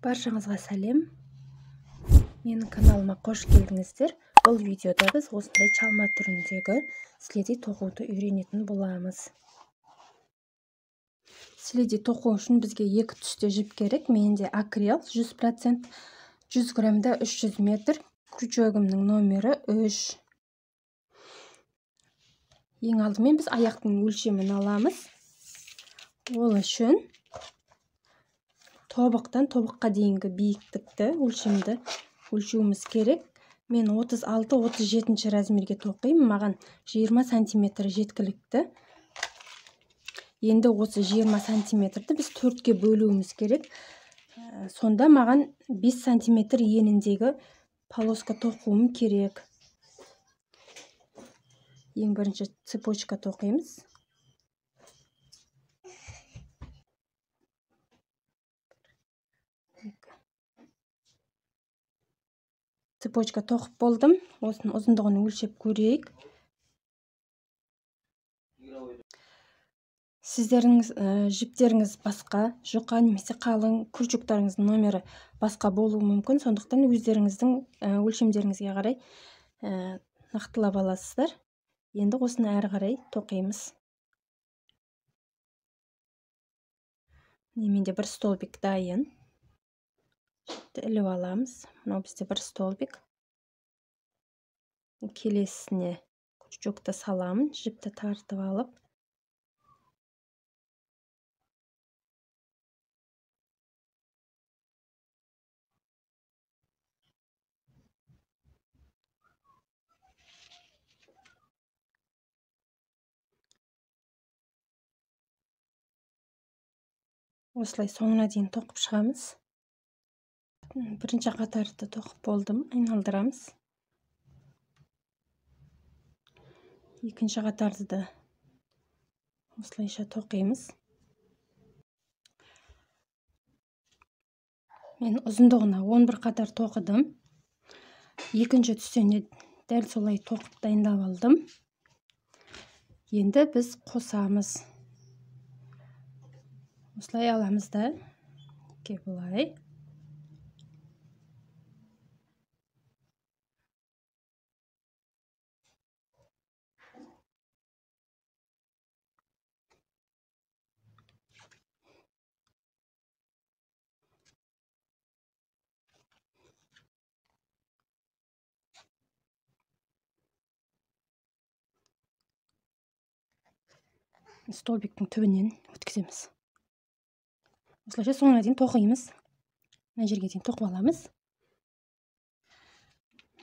Баршаңызға сәлем. Менің каналыма қош келдіңіздер. Бұл видеода біз осындай чалма түріндегі следи тоқуды үйренетін боламыз. Следи тоқу үшін бізге екі түсте жіп керек. Менде акрил 100%, 100 грамда 300 метр. Крючогымның номері 3. Ең алдымен біз аяқтың өлшемін аламыз. Ол үшін тобықтан тобыққа дейінгі биіктікті өлшеуіміз керек. Мен 36-37 размерге тоқимын. Маған 20 сантиметр жеткілікті. Енді осы 20 сантиметрді біз 4-ке бөлуіміз керек. Сонда маған 5 сантиметр еніндегі полоска тоқуым керек. Ең бірінші цепочка тоқимыз. Цепочка тоқып болдым. Осының ұзындығын өлшеп көрейік. Сіздеріңіз жіптеріңіз басқа, жұқа немесе қалың, күршіктарыңыздың номері басқа болуы мүмкін. Сондықтан өздеріңіздің өлшемдеріңізге қарай нақтылап аласыздар. Енді осыны әрі қарай тоқимыз. Менде бір столбик дайын. Жіпті іліп аламыз. Мынау бізде бір столбик. Келесіне крючокты саламын. Жіпті тартып алып. Осылай соңына дейін тоқып шығамыз. Бірінші қатарды тоқып болдым. Айналдырамыз. Екінші қатарды да осылайша тоқимыз. Мен ұзындығына 11 қатар тоқыдым. Екінші түстен дәл солай тоқып дайындап алдым. Енді біз қосамыз. Осылай аламыз да. Бұлай. Столбиктің түбінен өткіземіз. Осылайша соңына дейін тоқимыз. Мына жерге дейін тоқып аламыз.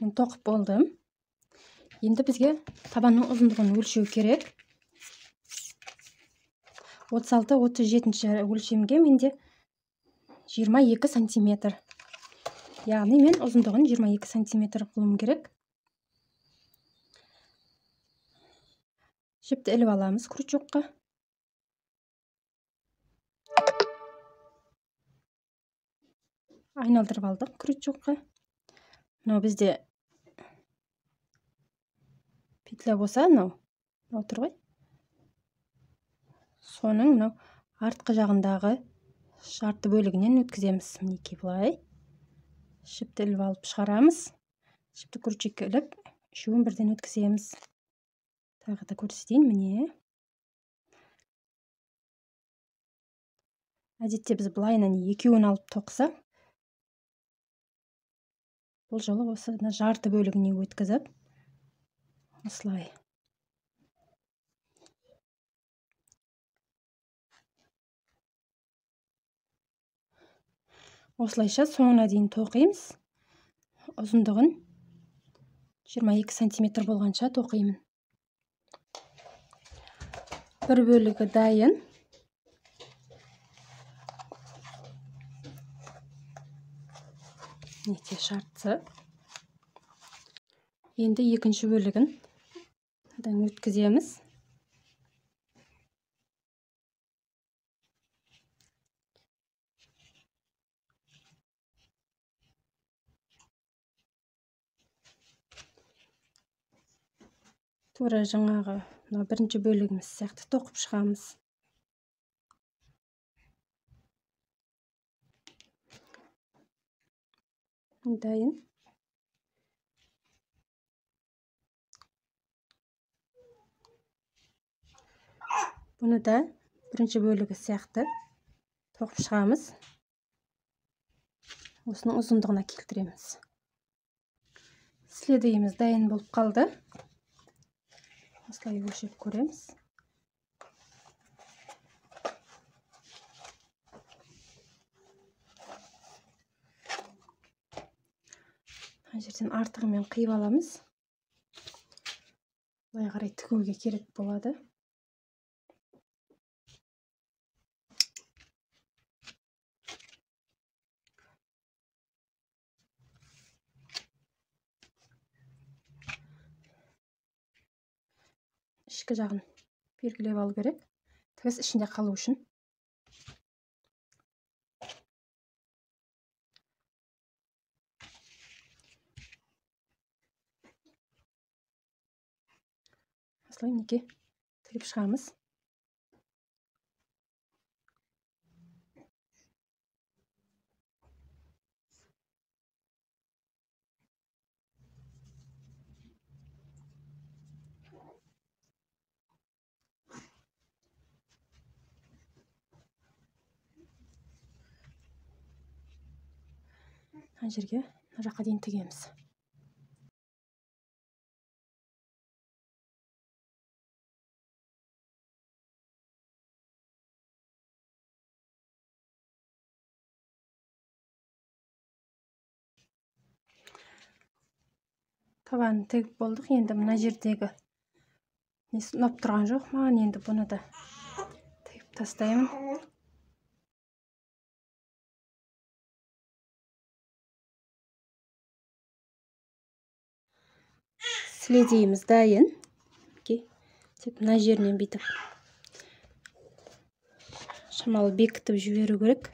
Мен тоқып болдым. Енді бізге табанның ұзындығын өлшеу керек. 36-37 өлшемге менде 22 сантиметр. Яғни мен ұзындығын 22 сантиметр қылуым керек. Жіпті іліп аламыз крючокқа. Айналдырып алдық крючокқа. Мынау бізде петля болса, мынау тұр ғой. Соның мынау артқы жағындағы жарты бөлігінен өткіземіз. Мінекей былай. Жіпті іліп алып шығарамыз. Жіпті крючокқа іліп, үшеуін бірден өткіземіз. Тағы да көрсетейін, міне. Әдетте біз былайынан екеуін алып тоқсақ, бұл жолы осы жарты бөлігіне өткізіп, осылай. Осылайша соңына дейін тоқимыз. Ұзындығын 22 сантиметр болғанша тоқимын. Бір бөлігі дайын. Нете шартсы. Енді екінші бөлігін өткіземіз. Тура жаңағы бірінші бөлігіміз сияқты тоқып шығамыз. дайын. Бұны да бірінші бөлігі сияқты тоқып шығамыз. Осының ұзындығына келтіреміз. Следейіміз дайын болып қалды. Осылай өлшеп көреміз. Мына жерден артығымен қиып аламыз. Былай қарай тігуге керек болады. Ішкі жағын белгілеп алу керек. Тігіс ішінде қалу үшін. Осылай мінекей тігіп шығамыз. Мына жерге, мына жаққа дейін тігеміз. Табанын тігіп болдық. Енді мына жердегі несі ұнап тұрған жоқ маған. Енді бұны да тігіп тастаймын. Следейіміз дайын. Тек мына жерінен бүйтіп шамалы бекітіп жіберу керек.